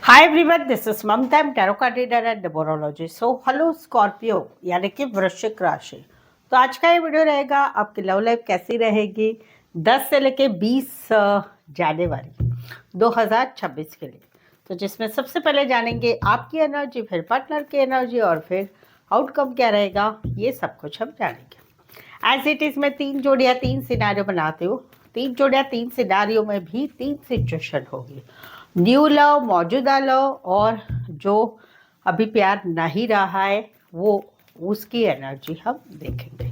Hi everyone, this is Mamta, I am tarot card reader and numerologist. So hello Scorpio यानी कि वृश्चिक राशि। तो आज का ये वीडियो रहेगा आपकी लव लाइफ कैसी रहेगी 10 से लेके 20 जनवरी 2026 के लिए। तो जिसमें सबसे पहले जानेंगे आपकी एनर्जी, फिर पार्टनर की एनर्जी और फिर आउटकम क्या रहेगा, ये सब कुछ हम जानेंगे। एज इट इज़ मैं 3 जोड़ियाँ 3 सिनारियो बनाती हूँ। 3 जोड़ियाँ 3 सिनारियो में भी 3 सिचुएशन होगी। न्यू लव, मौजूदा लव और जो अभी प्यार नहीं रहा है वो उसकी एनर्जी हम देखेंगे।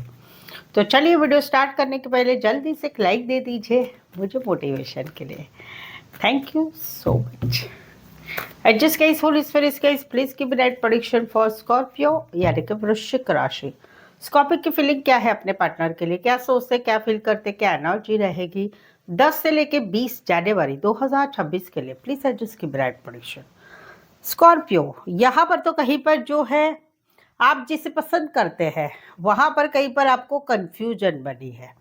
तो चलिए वीडियो स्टार्ट करने के पहले जल्दी से एक लाइक दे दीजिए मुझे मोटिवेशन के लिए। Thank you so much. एडजस्ट केस होल इस केस please give right prediction for Scorpio यानी कि वृश्चिक राशि। स्कॉर्पियो की फीलिंग क्या है अपने पार्टनर के लिए, क्या सोचते, क्या फील करते, क्या एनर्जी रहेगी 10 से लेके 20 जनवरी 2026 के लिए। Please adjust give right prediction. Scorpio यहाँ पर तो कहीं पर जो है आप जिसे पसंद करते हैं वहां पर कहीं पर आपको कंफ्यूजन बनी है।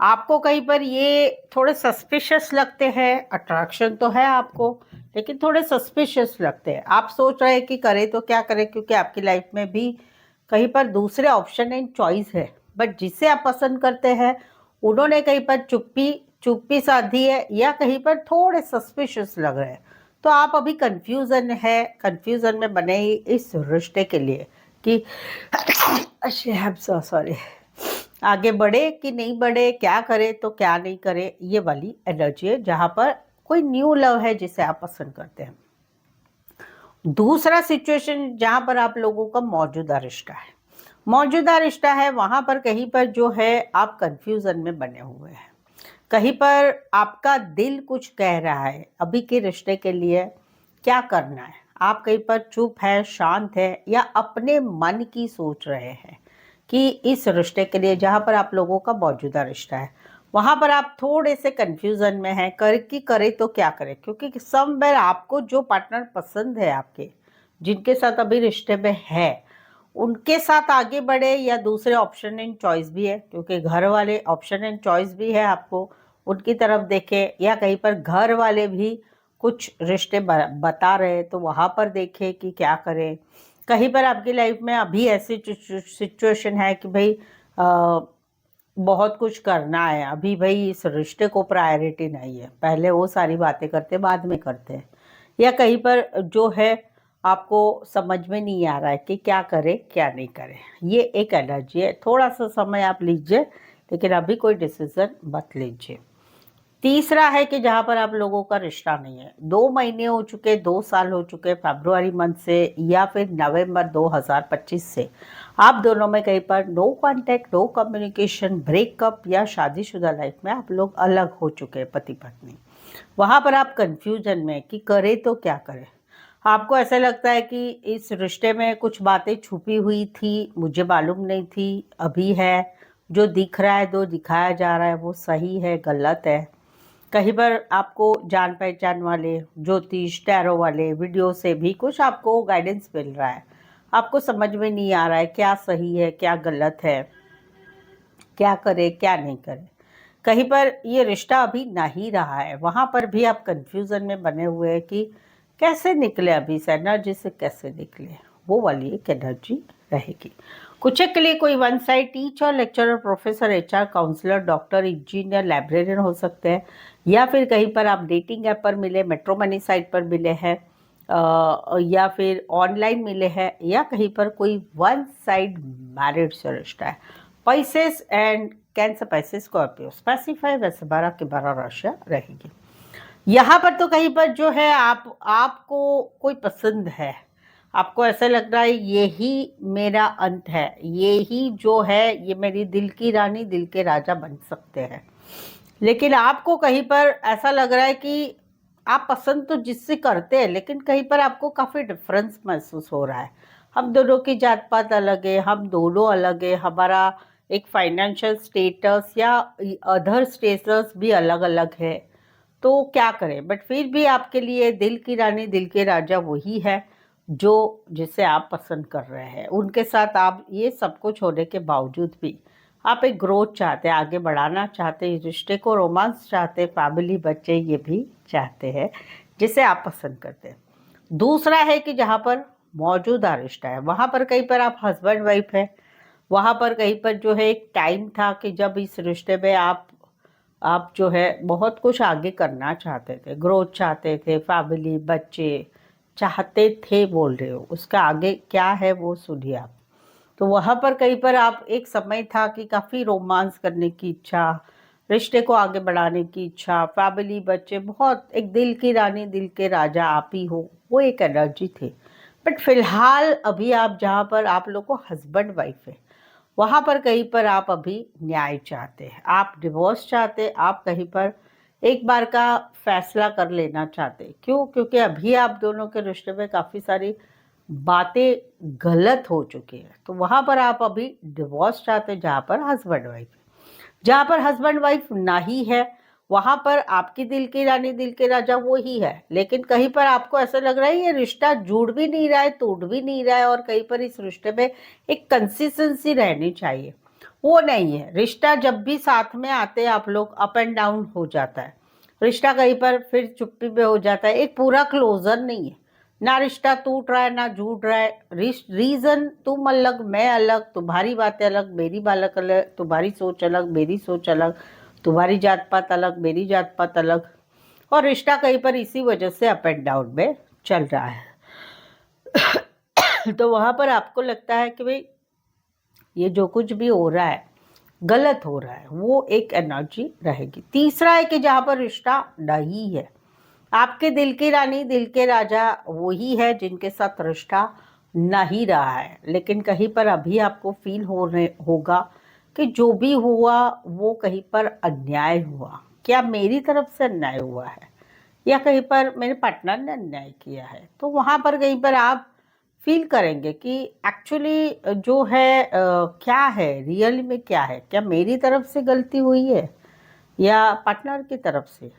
आपको कहीं पर ये थोड़े सस्पिशियस लगते हैं। अट्रैक्शन तो है आपको लेकिन थोड़े सस्पिशियस लगते हैं। आप सोच रहे हैं कि करें तो क्या करें, क्योंकि आपकी लाइफ में भी कहीं पर दूसरे ऑप्शन एंड चॉइस है। बट जिसे आप पसंद करते हैं उन्होंने कहीं पर चुप्पी साधी है या कहीं पर थोड़े सस्पिशियस लग रहे हैं। तो आप अभी कंफ्यूजन में बने ही इस रिश्ते के लिए कि आई एम सो सॉरी, आगे बढ़े कि नहीं बढ़े, क्या करे तो क्या नहीं करे, ये वाली एनर्जी है जहां पर कोई न्यू लव है जिसे आप पसंद करते हैं। दूसरा सिचुएशन जहां पर आप लोगों का मौजूदा रिश्ता है वहां पर कहीं पर जो है आप कंफ्यूजन में बने हुए हैं। कहीं पर आपका दिल कुछ कह रहा है अभी के रिश्ते के लिए क्या करना है। आप कहीं पर चुप है, शांत है या अपने मन की सोच रहे हैं कि इस रिश्ते के लिए जहां पर आप लोगों का मौजूदा रिश्ता है वहां पर आप थोड़े से कंफ्यूजन में हैं करे तो क्या करें, क्योंकि समवेयर आपको जो पार्टनर पसंद है आपके जिनके साथ अभी रिश्ते में है उनके साथ आगे बढ़े या दूसरे ऑप्शन एंड चॉइस भी है, क्योंकि घर वाले ऑप्शन एंड चॉइस भी है आपको उनकी तरफ देखे या कहीं पर घर वाले भी कुछ रिश्ते बता रहे तो वहां पर देखे कि क्या करें। कहीं पर आपकी लाइफ में अभी ऐसी सिचुएशन है कि भाई बहुत कुछ करना है, अभी भाई इस रिश्ते को प्रायोरिटी नहीं है, पहले वो सारी बातें करते बाद में करते हैं। या कहीं पर जो है आपको समझ में नहीं आ रहा है कि क्या करें क्या नहीं करें। ये एक एनर्जी है, थोड़ा सा समय आप लीजिए लेकिन अभी कोई डिसीजन मत लीजिए। तीसरा है कि जहाँ पर आप लोगों का रिश्ता नहीं है, 2 महीने हो चुके, 2 साल हो चुके, फरवरी मंथ से या फिर नवंबर 2025 से आप दोनों में कहीं पर no contact, no communication, breakup या शादीशुदा लाइफ में आप लोग अलग हो चुके हैं पति पत्नी। वहाँ पर आप कंफ्यूजन में कि करें तो क्या करें। आपको ऐसा लगता है कि इस रिश्ते में कुछ बातें छुपी हुई थी, मुझे मालूम नहीं थी, अभी है, जो दिख रहा है, जो दिखाया जा रहा है वो सही है गलत है। कहीं पर आपको जान पहचान वाले ज्योतिष टैरो वाले वीडियो से भी कुछ आपको गाइडेंस मिल रहा है। आपको समझ में नहीं आ रहा है क्या सही है क्या गलत है, क्या करे क्या नहीं करे। कहीं पर ये रिश्ता अभी नहीं रहा है, वहाँ पर भी आप कंफ्यूजन में बने हुए हैं कि कैसे निकले, अभी इस एनर्जी से कैसे निकले। वो वाली एक एनर्जी रहेगी। कुछ के लिए कोई one side teacher, lecturer, professor, HR, counsellor, doctor, engineer, librarian हो सकते हैं या फिर कहीं पर आप डेटिंग ऐप पर मिले, मैट्रिमोनी साइट पर मिले हैं या फिर ऑनलाइन मिले हैं या कहीं पर कोई वन साइड मैरिड से रिश्ता है। पैसेस एंड कैंसर पैसे स्कॉर्पियो स्पेसिफाई वैसे 12 की 12 राशियाँ रहेगी। यहाँ पर तो कहीं पर जो है आपको कोई पसंद है, आपको ऐसा लग रहा है यही मेरा अंत है, यही जो है ये मेरी दिल की रानी दिल के राजा बन सकते हैं। लेकिन आपको कहीं पर ऐसा लग रहा है कि आप पसंद तो जिससे करते हैं लेकिन कहीं पर आपको काफ़ी डिफरेंस महसूस हो रहा है। हम दोनों की जात पात अलग है, हम दोनों अलग है, हमारा एक फाइनेंशियल स्टेटस या अदर स्टेटस भी अलग अलग है। तो क्या करें, बट फिर भी आपके लिए दिल की रानी दिल के राजा वही है जो जिसे आप पसंद कर रहे हैं। उनके साथ आप ये सब कुछ होने के बावजूद भी आप एक ग्रोथ चाहते हैं, आगे बढ़ाना चाहते हैं, रिश्ते को रोमांस चाहते हैं, फैमिली बच्चे ये भी चाहते हैं जिसे आप पसंद करते हैं। दूसरा है कि जहाँ पर मौजूदा रिश्ता है वहाँ पर कहीं पर आप हस्बैंड वाइफ है, वहाँ पर कहीं पर जो है एक टाइम था कि जब इस रिश्ते में आप जो है बहुत कुछ आगे करना चाहते थे, ग्रोथ चाहते थे, फैमिली बच्चे चाहते थे बोल रहे हो, उसका आगे क्या है वो सुनिए आप। तो वहाँ पर कहीं पर आप एक समय था कि काफ़ी रोमांस करने की इच्छा, रिश्ते को आगे बढ़ाने की इच्छा, फैमिली बच्चे, बहुत एक दिल की रानी दिल के राजा आप ही हो, वो एक एनर्जी थी। बट फिलहाल अभी आप जहाँ पर आप लोग को हस्बैंड वाइफ है, वहाँ पर कहीं पर आप अभी न्याय चाहते हैं, आप डिवोर्स चाहते हैं, आप कहीं पर एक बार का फैसला कर लेना चाहते हैं। क्यों? क्योंकि अभी आप दोनों के रिश्ते में काफ़ी सारी बातें गलत हो चुकी है, तो वहाँ पर आप अभी डिवोर्स चाहते हैं जहाँ पर हस्बैंड वाइफ है। जहाँ पर हस्बैंड वाइफ नहीं है वहाँ पर आपकी दिल की रानी दिल के राजा वो ही है, लेकिन कहीं पर आपको ऐसा लग रहा है ये रिश्ता जुड़ भी नहीं रहा है, टूट भी नहीं रहा है, और कहीं पर इस रिश्ते में एक कंसिस्टेंसी रहनी चाहिए, वो नहीं है। रिश्ता जब भी साथ में आते हैं आप लोग अप एंड डाउन हो जाता है, रिश्ता कहीं पर फिर चुप्पी में हो जाता है, एक पूरा क्लोजर नहीं है, ना रिश्ता टूट रहा है ना जुड़ रहा है। रीजन तुम अलग मैं अलग, तुम्हारी बातें अलग मेरी बात अलग, तुम्हारी सोच अलग मेरी सोच अलग, तुम्हारी जात पात अलग मेरी जात पात अलग, और रिश्ता कहीं पर इसी वजह से अप एंड डाउन में चल रहा है। तो वहां पर आपको लगता है कि भाई ये जो कुछ भी हो रहा है गलत हो रहा है, वो एक एनर्जी रहेगी। तीसरा है कि जहां पर रिश्ता नहीं है, आपके दिल की रानी दिल के राजा वही है जिनके साथ रिश्ता नहीं रहा है, लेकिन कहीं पर अभी आपको फील होगा कि जो भी हुआ वो कहीं पर अन्याय हुआ। क्या मेरी तरफ से अन्याय हुआ है या कहीं पर मेरे पार्टनर ने अन्याय किया है? तो वहाँ पर कहीं पर आप फील करेंगे कि एक्चुअली जो है क्या है, रियल में क्या है, क्या मेरी तरफ से गलती हुई है या पार्टनर की तरफ से।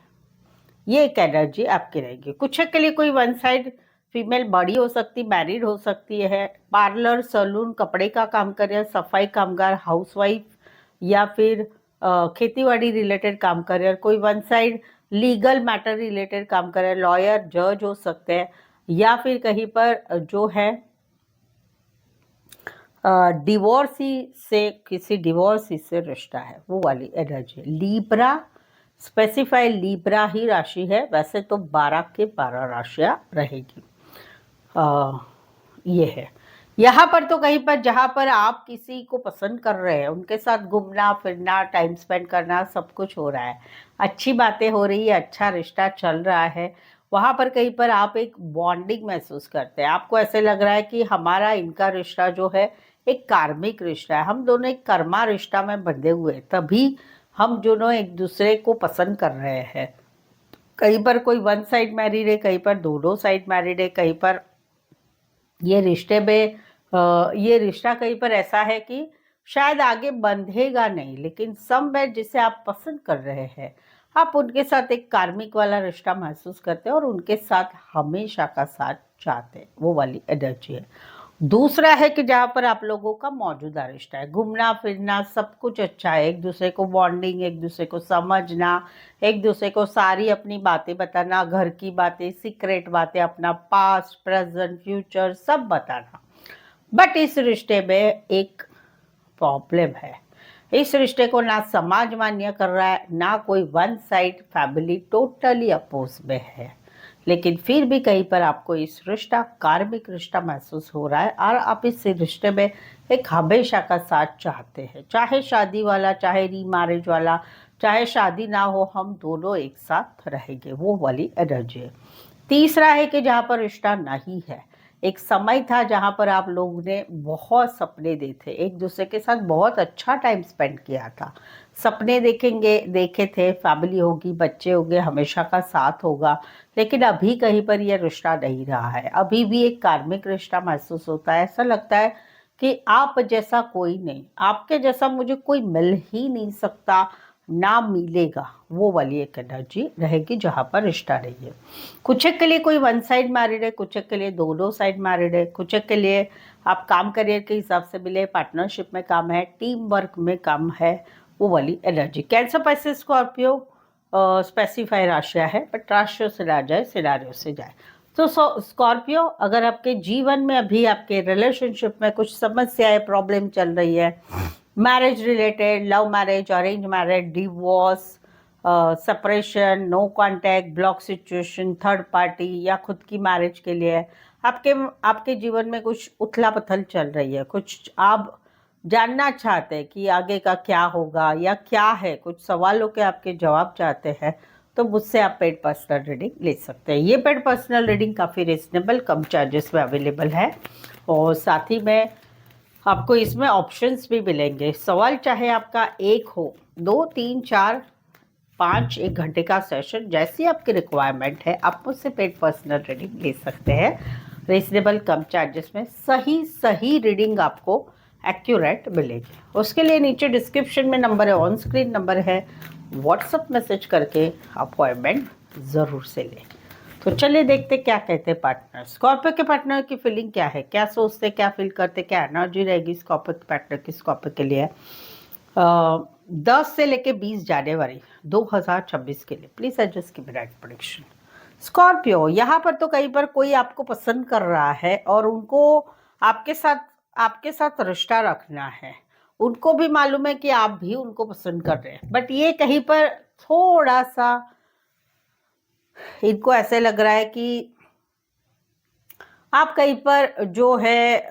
ये एक एनर्जी आपकी रहेगी। कुछ के लिए कोई वन साइड फीमेल बड़ी हो सकती, मैरिड हो सकती है, पार्लर सैलून कपड़े का काम कर रहे हैं, सफाई कामगार हाउसवाइफ, या फिर खेतीबाड़ी रिलेटेड काम कर रहे हैं, कोई one side legal matter related काम कर रहे हैं, लॉयर जज हो सकते हैं, या फिर कहीं पर जो है डिवोर्सी से किसी डिवोर्सी से रिश्ता है, वो वाली एनर्जी। लीब्रा स्पेसिफाई लीब्रा ही राशि है, वैसे तो 12 के 12 राशियां रहेगी। ये है यहाँ पर तो कहीं पर जहाँ पर आप किसी को पसंद कर रहे हैं उनके साथ घूमना फिरना टाइम स्पेंड करना सब कुछ हो रहा है, अच्छी बातें हो रही है, अच्छा रिश्ता चल रहा है, वहाँ पर कहीं पर आप एक बॉन्डिंग महसूस करते हैं, आपको ऐसे लग रहा है कि हमारा इनका रिश्ता जो है एक कार्मिक रिश्ता है, हम दोनों एक कर्मा रिश्ता में बंधे हुए हैं, तभी हम दोनों एक दूसरे को पसंद कर रहे हैं। कहीं पर कोई वन साइड मैरिड है, कहीं पर दोनों साइड मैरिड है, कहीं पर ये रिश्ते में ये रिश्ता कहीं पर ऐसा है कि शायद आगे बंधेगा नहीं, लेकिन समवेयर जिसे आप पसंद कर रहे हैं आप उनके साथ एक कार्मिक वाला रिश्ता महसूस करते हैं और उनके साथ हमेशा का साथ चाहते हैं, वो वाली एनर्जी है। दूसरा है कि जहाँ पर आप लोगों का मौजूदा रिश्ता है, घूमना फिरना सब कुछ अच्छा है, एक दूसरे को बॉन्डिंग, एक दूसरे को समझना, एक दूसरे को सारी अपनी बातें बताना, घर की बातें सीक्रेट बातें, अपना पास्ट प्रेजेंट फ्यूचर सब बताना। बट इस रिश्ते में एक प्रॉब्लम है, इस रिश्ते को ना समाज मान्य कर रहा है ना कोई one side family totally oppose में है, लेकिन फिर भी कहीं पर आपको इस रिश्ता कार्मिक रिश्ता महसूस हो रहा है और आप इस रिश्ते में एक हमेशा का साथ चाहते हैं, चाहे शादी वाला चाहे रीमैरिज वाला, चाहे शादी ना हो हम दोनों एक साथ रहेंगे, वो वाली एनर्जी है। तीसरा है कि जहाँ पर रिश्ता नहीं है, एक समय था जहाँ पर आप लोगों ने बहुत सपने देखे, एक दूसरे के साथ बहुत अच्छा टाइम स्पेंड किया था, सपने देखे थे, फैमिली होगी बच्चे होंगे हमेशा का साथ होगा, लेकिन अभी कहीं पर यह रिश्ता नहीं रहा है, अभी भी एक कार्मिक रिश्ता महसूस होता है, ऐसा लगता है कि आप जैसा कोई नहीं, आपके जैसा मुझे कोई मिल ही नहीं सकता ना मिलेगा, वो वाली एक एनर्जी रहेगी जहाँ पर रिश्ता नहीं है। कुछ के लिए कोई वन साइड मैरिड है, कुछ के लिए दोनों साइड मैरिड है, कुछ के लिए आप काम करियर के हिसाब से मिले, पार्टनरशिप में काम है, टीम वर्क में काम है, वो वाली एनर्जी। कैंसर पैसे स्कॉर्पियो स्पेसिफाई राशियाँ है, बट राशियों से ना जाए सिनारियों से जाए। तो स्कॉर्पियो, अगर आपके जीवन में अभी आपके रिलेशनशिप में कुछ समस्याएं, प्रॉब्लम चल रही है, marriage related, love marriage, arrange marriage, divorce, separation, no contact, block situation, third party या खुद की मैरिज के लिए आपके आपके जीवन में कुछ उथला पुथल चल रही है, कुछ आप जानना चाहते हैं कि आगे का क्या होगा या क्या है, कुछ सवालों के आपके जवाब चाहते हैं, तो मुझसे आप पेड पर्सनल रीडिंग ले सकते हैं। ये पेड पर्सनल रीडिंग काफ़ी रिजनेबल, कम चार्जेस में अवेलेबल है और साथ ही में आपको इसमें ऑप्शंस भी मिलेंगे। सवाल चाहे आपका एक हो, 2, 3, 4, 5, 1 घंटे का सेशन, जैसी आपकी रिक्वायरमेंट है आप मुझसे पेड पर्सनल रीडिंग ले सकते हैं रीजनेबल कम चार्जेस में। सही रीडिंग आपको एक्यूरेट मिलेगी। उसके लिए नीचे डिस्क्रिप्शन में नंबर है, ऑन स्क्रीन नंबर है, व्हाट्सअप मैसेज करके अपॉइंटमेंट ज़रूर से लें। तो चलिए देखते क्या कहते हैं पार्टनर। स्कॉर्पियो के पार्टनर की फीलिंग क्या है, क्या सोचते, क्या फील करते, क्या एनर्जी रहेगी स्कॉर्पियो के पार्टनर की स्कॉर्पियो के लिए 10 से लेके 20 जनवरी 2026 के लिए। प्लीज एडजस्ट की राइट प्रेडिक्शन। स्कॉर्पियो, यहाँ पर तो कहीं पर कोई आपको पसंद कर रहा है और उनको आपके साथ रिश्ता रखना है। उनको भी मालूम है कि आप भी उनको पसंद कर रहे हैं, बट ये कहीं पर थोड़ा सा इनको ऐसे लग रहा है कि आप कहीं पर जो है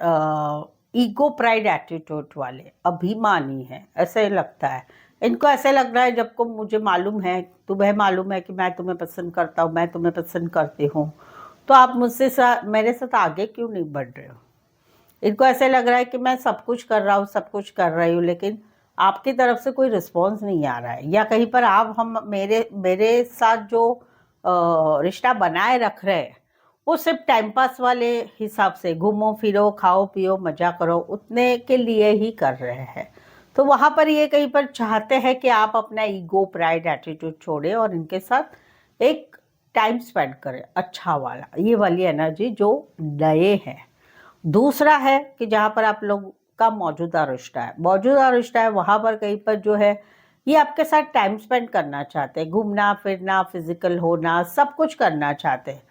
ईगो प्राइड एटीट्यूड वाले, अभिमानी है, ऐसे लगता है इनको। ऐसे लग रहा है जब को मुझे मालूम है, तुम्हें मालूम है कि मैं तुम्हें पसंद करता हूँ, मैं तुम्हें पसंद करती हूँ, तो आप मेरे साथ आगे क्यों नहीं बढ़ रहे हो। इनको ऐसे लग रहा है कि मैं सब कुछ कर रहा हूँ, सब कुछ कर रही हूँ, लेकिन आपकी तरफ से कोई रिस्पॉन्स नहीं आ रहा है, या कहीं पर आप हम मेरे साथ जो रिश्ता बनाए रख रहे हैं वो सिर्फ टाइम पास वाले हिसाब से, घूमो फिरो खाओ पियो मजा करो उतने के लिए ही कर रहे हैं। तो वहाँ पर ये कहीं पर चाहते हैं कि आप अपना ईगो प्राइड एटीट्यूड छोड़े और इनके साथ एक टाइम स्पेंड करें अच्छा वाला, ये वाली एनर्जी जो नए हैं। दूसरा है कि जहाँ पर आप लोग का मौजूदा रिश्ता है वहाँ पर कहीं पर जो है ये आपके साथ टाइम स्पेंड करना चाहते हैं, घूमना फिरना, फिजिकल होना, सब कुछ करना चाहते हैं,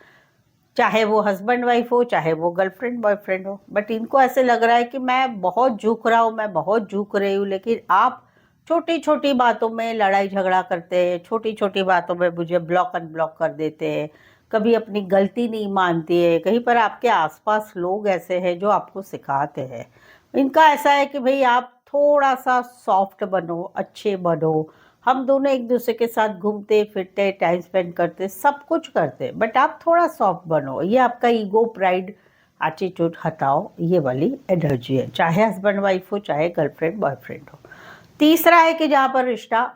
चाहे वो हस्बैंड वाइफ हो, चाहे वो गर्लफ्रेंड बॉयफ्रेंड हो। बट इनको ऐसे लग रहा है कि मैं बहुत झुक रहा हूँ, मैं बहुत झुक रही हूँ, लेकिन आप छोटी छोटी बातों में लड़ाई झगड़ा करते हैं, छोटी छोटी बातों में मुझे ब्लॉक अनब्लॉक कर देते हैं, कभी अपनी गलती नहीं मानती है। कहीं पर आपके आसपास लोग ऐसे हैं जो आपको सिखाते हैं। इनका ऐसा है कि भाई आप थोड़ा सा सॉफ्ट बनो, अच्छे बनो, हम दोनों एक दूसरे के साथ घूमते फिरते, टाइम स्पेंड करते, सब कुछ करते, बट आप थोड़ा सॉफ्ट बनो, ये आपका ईगो प्राइड एटीट्यूड हटाओ, ये वाली एनर्जी है, चाहे हस्बैंड वाइफ हो, चाहे गर्लफ्रेंड बॉयफ्रेंड हो। तीसरा है कि जहाँ पर रिश्ता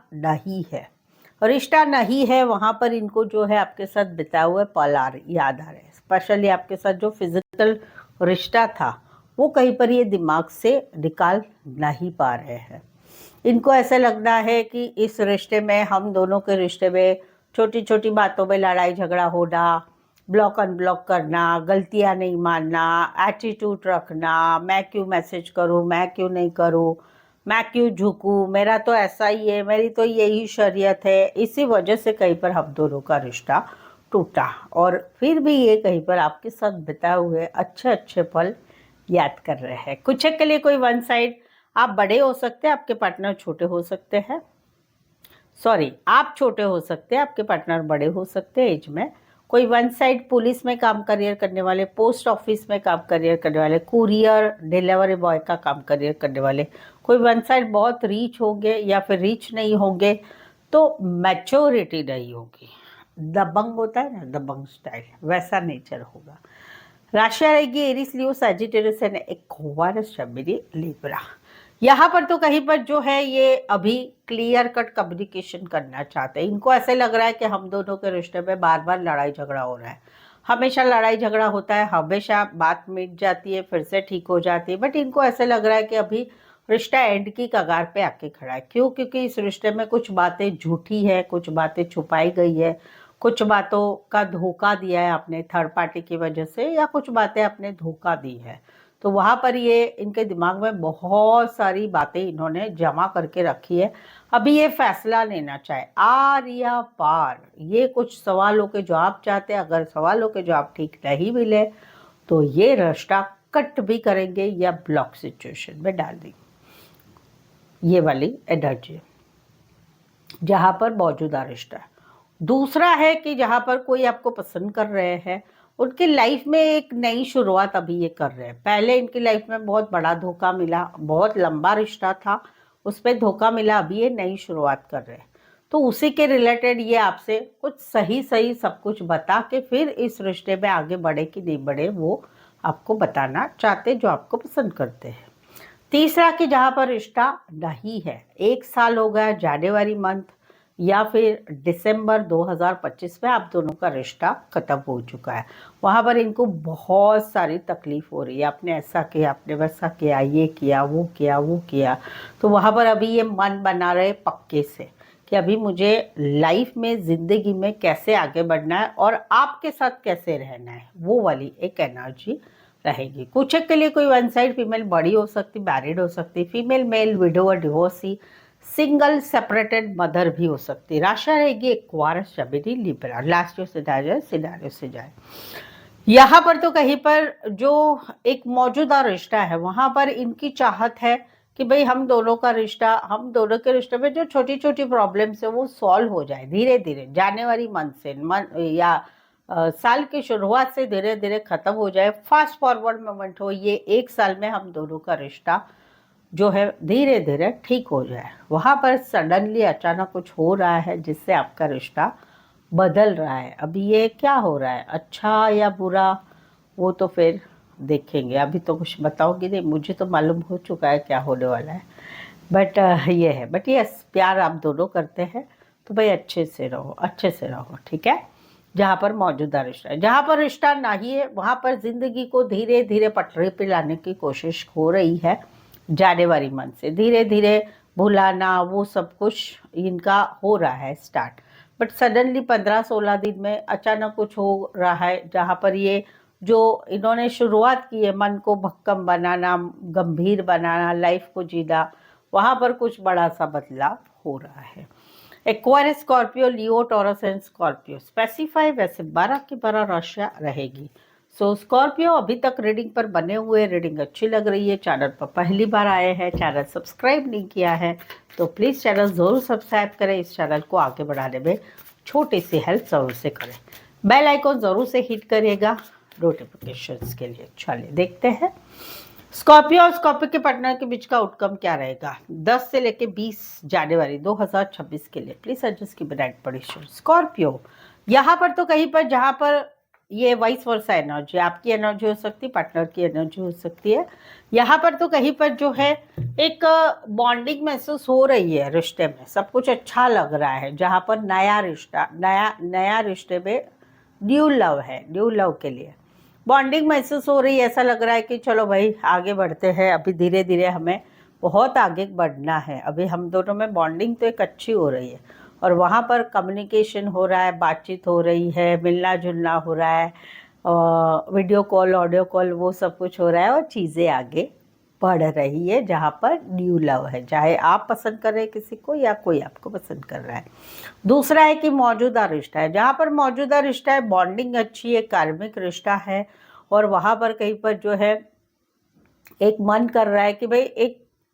नहीं है वहाँ पर इनको जो है आपके साथ बिताए हुए पल याद आ रहे हैं। स्पेशली आपके साथ जो फिजिकल रिश्ता था वो कहीं पर ये दिमाग से निकाल नहीं पा रहे हैं। इनको ऐसा लगना है कि इस रिश्ते में, हम दोनों के रिश्ते में छोटी छोटी बातों में लड़ाई झगड़ा होना, ब्लॉक अनब्लॉक करना, गलतियां नहीं मानना, एटीट्यूड रखना, मैं क्यों मैसेज करूं, मैं क्यों नहीं करूं, मैं क्यों झुकूं, मेरा तो ऐसा ही है, मेरी तो यही शरीयत है, इसी वजह से कहीं पर हम दोनों का रिश्ता टूटा। और फिर भी ये कहीं पर आपके साथ बिताए हुए अच्छे अच्छे पल याद कर रहे हैं। कुछ के लिए कोई वन साइड, आप बड़े हो सकते हैं, आपके पार्टनर छोटे हो सकते हैं, सॉरी आप छोटे हो सकते हैं, आपके पार्टनर बड़े हो सकते हैं एज में। कोई वन साइड पुलिस में काम करियर करने वाले, पोस्ट ऑफिस में काम करियर करने वाले, कुरियर डिलीवरी बॉय का काम करियर करने वाले, कोई वन साइड बहुत रीच होंगे या फिर रीच नहीं होंगे, तो मैच्योरिटी नहीं होगी, दबंग होता है ना, दबंग स्टाइल, वैसा नेचर होगा। राशियाँ रहेगी Aries, Leo, Sagittarius and Aquarius, Gemini, Libra. यहाँ पर तो कहीं पर जो है ये अभी क्लियर कट कम्युनिकेशन करना चाहते हैं। इनको ऐसे लग रहा है कि हम दोनों के रिश्ते में बार बार लड़ाई झगड़ा हो रहा है, हमेशा लड़ाई झगड़ा होता है, हमेशा बात मिट जाती है फिर से ठीक हो जाती है, बट इनको ऐसे लग रहा है कि अभी रिश्ता एंड की कगार पे आके खड़ा है। क्यों? क्योंकि इस रिश्ते में कुछ बातें झूठी है, कुछ बातें छुपाई गई है, कुछ बातों का धोखा दिया है आपने थर्ड पार्टी की वजह से, या कुछ बातें आपने धोखा दी है। तो वहाँ पर ये इनके दिमाग में बहुत सारी बातें इन्होंने जमा करके रखी है। अभी ये फैसला लेना चाहे आर या पार, ये कुछ सवालों के जवाब चाहते हैं। अगर सवालों के जवाब ठीक नहीं मिले तो ये रिश्ता कट भी करेंगे या ब्लॉक सिचुएशन में डाल देंगे। ये वाली एनर्जी जहाँ पर मौजूदा रिश्ता है। दूसरा है कि जहाँ पर कोई आपको पसंद कर रहे हैं, उनकी लाइफ में एक नई शुरुआत अभी ये कर रहे हैं। पहले इनकी लाइफ में बहुत बड़ा धोखा मिला, बहुत लंबा रिश्ता था, उस पर धोखा मिला, अभी ये नई शुरुआत कर रहे हैं। तो उसी के रिलेटेड ये आपसे कुछ सही सही सब कुछ बता के फिर इस रिश्ते में आगे बढ़े कि नहीं बढ़े वो आपको बताना चाहते, जो आपको पसंद करते हैं। तीसरा कि जहाँ पर रिश्ता नहीं है, 1 साल हो गया, जनवरी मंथ या फिर दिसंबर 2025 में आप दोनों का रिश्ता खत्म हो चुका है। वहाँ पर इनको बहुत सारी तकलीफ हो रही है, आपने ऐसा किया, आपने वैसा किया, ये किया, वो किया, वो किया। तो वहाँ पर अभी ये मन बना रहे पक्के से कि अभी मुझे लाइफ में, ज़िंदगी में कैसे आगे बढ़ना है और आपके साथ कैसे रहना है, वो वाली एक एनर्जी रहेगी। कुछ के लिए कोई वन साइड फीमेल बड़ी हो सकती, मैरिड हो सकती, female male widower divorcee, single separated mother भी हो सकती। राशि रहेगी एक्वायरस जमिनी लिब्रा। लास्ट जो सिनारियो से जाए यहाँ पर तो कहीं पर जो एक मौजूदा रिश्ता है वहाँ पर इनकी चाहत है कि भाई हम दोनों का रिश्ता, हम दोनों के रिश्ते में जो छोटी छोटी प्रॉब्लम्स है वो सॉल्व हो जाए धीरे धीरे, जनवरी मंथ से या साल की शुरुआत से धीरे धीरे खत्म हो जाए, फास्ट फॉरवर्ड मोमेंट हो, ये 1 साल में हम दोनों का रिश्ता जो है धीरे धीरे ठीक हो जाए। वहाँ पर सडनली अचानक कुछ हो रहा है जिससे आपका रिश्ता बदल रहा है। अभी ये क्या हो रहा है, अच्छा या बुरा, वो तो फिर देखेंगे। अभी तो कुछ बताओगी नहीं, मुझे तो मालूम हो चुका है क्या होने वाला है। बट ये है, बट यस, प्यार आप दोनों करते हैं तो भाई अच्छे से रहो, अच्छे से रहो, ठीक है। जहाँ पर मौजूदा रिश्ता है, जहाँ पर रिश्ता नहीं है वहाँ पर ज़िंदगी को धीरे धीरे पटरी पे लाने की कोशिश हो रही है। जनवरी मंथ से धीरे धीरे भुलाना वो सब कुछ इनका हो रहा है स्टार्ट। बट सडनली 15-16 दिन में अचानक कुछ हो रहा है जहाँ पर ये जो इन्होंने शुरुआत की है मन को भक्कम बनाना, गंभीर बनाना, लाइफ को जीना, वहाँ पर कुछ बड़ा सा बदलाव हो रहा है। Aquarius, Scorpio, Leo, Taurus and Scorpio specify वैसे 12 की 12 राशियाँ रहेगी। सो स्कॉर्पियो अभी तक रीडिंग पर बने हुए, रीडिंग अच्छी लग रही है। चैनल पर पहली बार आए हैं, चैनल सब्सक्राइब नहीं किया है तो प्लीज़ चैनल ज़रूर सब्सक्राइब करें। इस चैनल को आगे बढ़ाने में छोटी सी हेल्प ज़रूर से करें। बेल आइकॉन ज़रूर से हिट करिएगा नोटिफिकेशंस के लिए। चलिए देखते हैं स्कॉर्पियो और स्कॉर्पियो के पार्टनर के बीच का आउटकम क्या रहेगा 10 से लेके 20 जनवरी 2026 के लिए। प्लीज एडजस्ट की ब्राइट पॉजिशन। स्कॉर्पियो यहाँ पर तो कहीं पर जहाँ पर ये वाइस वर्सा एनर्जी, आपकी एनर्जी हो सकती है, पार्टनर की एनर्जी हो सकती है। यहाँ पर तो कहीं पर जो है एक बॉन्डिंग महसूस हो रही है रिश्ते में, सब कुछ अच्छा लग रहा है। जहाँ पर नया रिश्ता, नया रिश्ते में न्यू लव है, न्यू लव के लिए बॉन्डिंग महसूस हो रही है। ऐसा लग रहा है कि चलो भाई आगे बढ़ते हैं, अभी धीरे धीरे हमें बहुत आगे बढ़ना है। अभी हम दोनों में बॉन्डिंग तो एक अच्छी हो रही है और वहाँ पर कम्युनिकेशन हो रहा है, बातचीत हो रही है, मिलना जुलना हो रहा है, वीडियो कॉल, ऑडियो कॉल, वो सब कुछ हो रहा है और चीज़ें आगे बढ़ रही है। जहाँ पर न्यू लव है, चाहे आप पसंद कर रहे हैं किसी को या कोई आपको पसंद कर रहा है। दूसरा है कि मौजूदा रिश्ता है, जहाँ पर मौजूदा रिश्ता है, बॉन्डिंग अच्छी है, कार्मिक रिश्ता है और वहाँ पर कहीं पर जो है एक मन कर रहा है कि भाई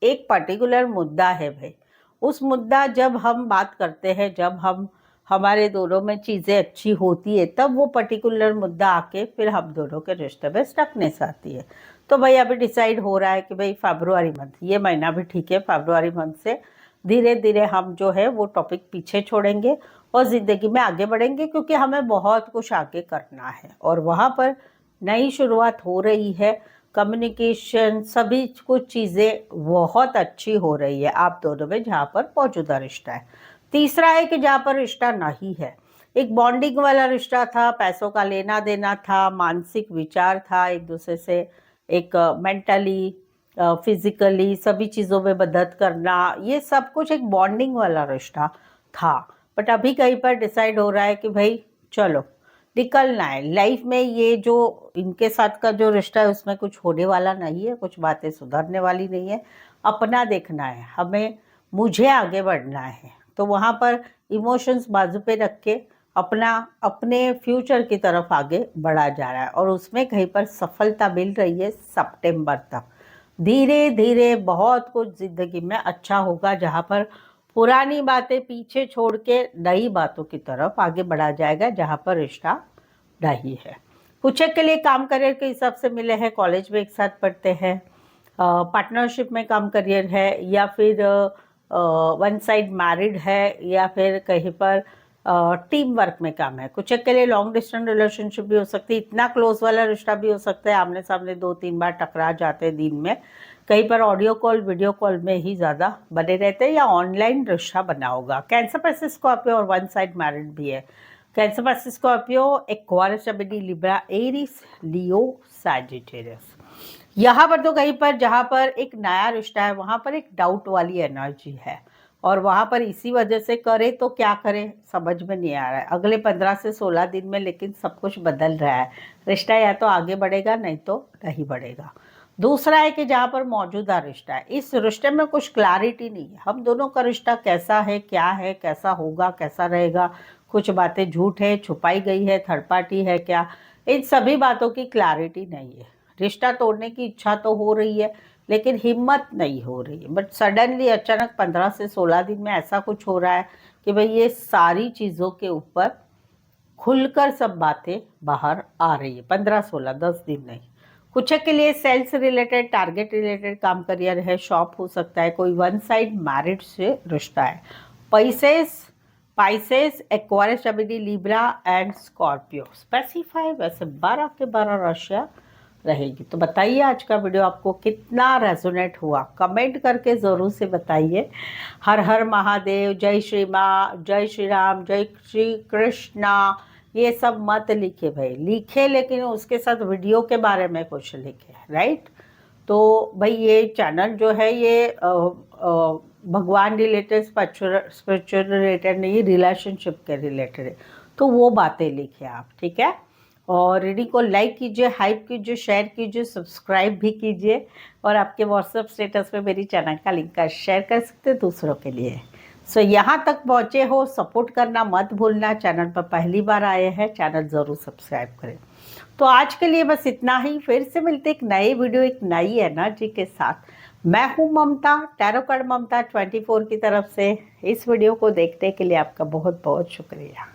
एक पर्टिकुलर मुद्दा है भाई, उस मुद्दा जब हम बात करते हैं, जब हम हमारे दोनों में चीज़ें अच्छी होती है, तब वो पर्टिकुलर मुद्दा आके फिर हम दोनों के रिश्ते में स्टकनेस आती है। तो भाई अभी डिसाइड हो रहा है कि भाई फरवरी मंथ, ये महीना भी ठीक है, फरवरी मंथ से धीरे धीरे हम जो है वो टॉपिक पीछे छोड़ेंगे और ज़िंदगी में आगे बढ़ेंगे, क्योंकि हमें बहुत कुछ आगे करना है और वहाँ पर नई शुरुआत हो रही है। कम्युनिकेशन, सभी कुछ चीज़ें बहुत अच्छी हो रही है आप दोनों में, जहाँ पर मौजूदा रिश्ता है। तीसरा है कि जहाँ पर रिश्ता नहीं है, एक बॉन्डिंग वाला रिश्ता था, पैसों का लेना देना था, मानसिक विचार था एक दूसरे से, एक मेंटली, फिजिकली, सभी चीज़ों में मदद करना, ये सब कुछ एक बॉन्डिंग वाला रिश्ता था। बट अभी कहीं पर डिसाइड हो रहा है कि भाई चलो निकलना है लाइफ में। ये जो इनके साथ का जो रिश्ता है उसमें कुछ होने वाला नहीं है, कुछ बातें सुधरने वाली नहीं है। अपना देखना है हमें, मुझे आगे बढ़ना है। तो वहाँ पर इमोशंस बाजू पे रख के अपने फ्यूचर की तरफ आगे बढ़ा जा रहा है और उसमें कहीं पर सफलता मिल रही है सितंबर तक। धीरे धीरे बहुत कुछ ज़िंदगी में अच्छा होगा, जहाँ पर पुरानी बातें पीछे छोड़ के नई बातों की तरफ आगे बढ़ा जाएगा, जहाँ पर रिश्ता नहीं है। कुछ के लिए काम करियर के हिसाब से मिले हैं, कॉलेज में एक साथ पढ़ते हैं, पार्टनरशिप में काम करियर है, या फिर वन साइड मैरिड है, या फिर कहीं पर टीम वर्क में काम है। कुछ के लिए लॉन्ग डिस्टेंस रिलेशनशिप भी हो सकती है, इतना क्लोज वाला रिश्ता भी हो सकता है, आमने सामने 2-3 बार टकरा जाते हैं दिन में, कहीं पर ऑडियो कॉल वीडियो कॉल में ही ज़्यादा बने रहते हैं, या ऑनलाइन रिश्ता बना होगा। कैंसर पर स्कॉर्पियो और वन साइड मैरिड भी है। कैंसर पर Scorpio, Aquarius, Gemini, Libra, Aries, Leo, Sagittarius. यहाँ पर तो कहीं पर जहाँ पर एक नया रिश्ता है वहाँ पर एक डाउट वाली एनर्जी है, और वहाँ पर इसी वजह से करे तो क्या करें समझ में नहीं आ रहा है। अगले 15 से 16 दिन में लेकिन सब कुछ बदल रहा है, रिश्ता या तो आगे बढ़ेगा नहीं तो नहीं बढ़ेगा। दूसरा है कि जहाँ पर मौजूदा रिश्ता है, इस रिश्ते में कुछ क्लैरिटी नहीं है, हम दोनों का रिश्ता कैसा है, क्या है, कैसा होगा, कैसा रहेगा। कुछ बातें झूठ है, छुपाई गई है, थर्ड पार्टी है क्या, इन सभी बातों की क्लैरिटी नहीं है। रिश्ता तोड़ने की इच्छा तो हो रही है लेकिन हिम्मत नहीं हो रही है। बट सडनली अचानक 15 से 16 दिन में ऐसा कुछ हो रहा है कि भाई ये सारी चीज़ों के ऊपर खुलकर सब बातें बाहर आ रही है। 15-16 10 दिन नहीं। कुछ के लिए सेल्स रिलेटेड, टारगेट रिलेटेड काम करियर है, शॉप हो सकता है, कोई वन साइड मैरिड से रिश्ता है। Pisces, Aquarius, Gemini, Libra and Scorpio specify. वैसे 12 के 12 राशियाँ रहेगी। तो बताइए आज का वीडियो आपको कितना रेजोनेट हुआ, कमेंट करके ज़रूर से बताइए। हर हर महादेव, जय श्री माँ, जय श्री राम, जय श्री कृष्णा, ये सब मत लिखे भाई, लिखे लेकिन उसके साथ वीडियो के बारे में कुछ लिखे, राइट। तो भाई ये चैनल जो है ये भगवान रिलेटेड, स्पिरिचुअल रिलेटेड नहीं, रिलेशनशिप के रिलेटेड है, तो वो बातें लिखिए आप, ठीक है। और रीडिंग को लाइक कीजिए, हाइप कीजिए, शेयर कीजिए, सब्सक्राइब भी कीजिए, और आपके व्हाट्सएप स्टेटस पे मेरी चैनल का लिंक का शेयर कर सकते हैं दूसरों के लिए। सो यहाँ तक पहुँचे हो, सपोर्ट करना मत भूलना। चैनल पर पहली बार आए हैं, चैनल ज़रूर सब्सक्राइब करें। तो आज के लिए बस इतना ही, फिर से मिलते एक नए वीडियो एक नई एनर्जी के साथ। मैं हूँ ममता, टैरो कार्ड ममता 24 की तरफ से। इस वीडियो को देखने के लिए आपका बहुत बहुत शुक्रिया।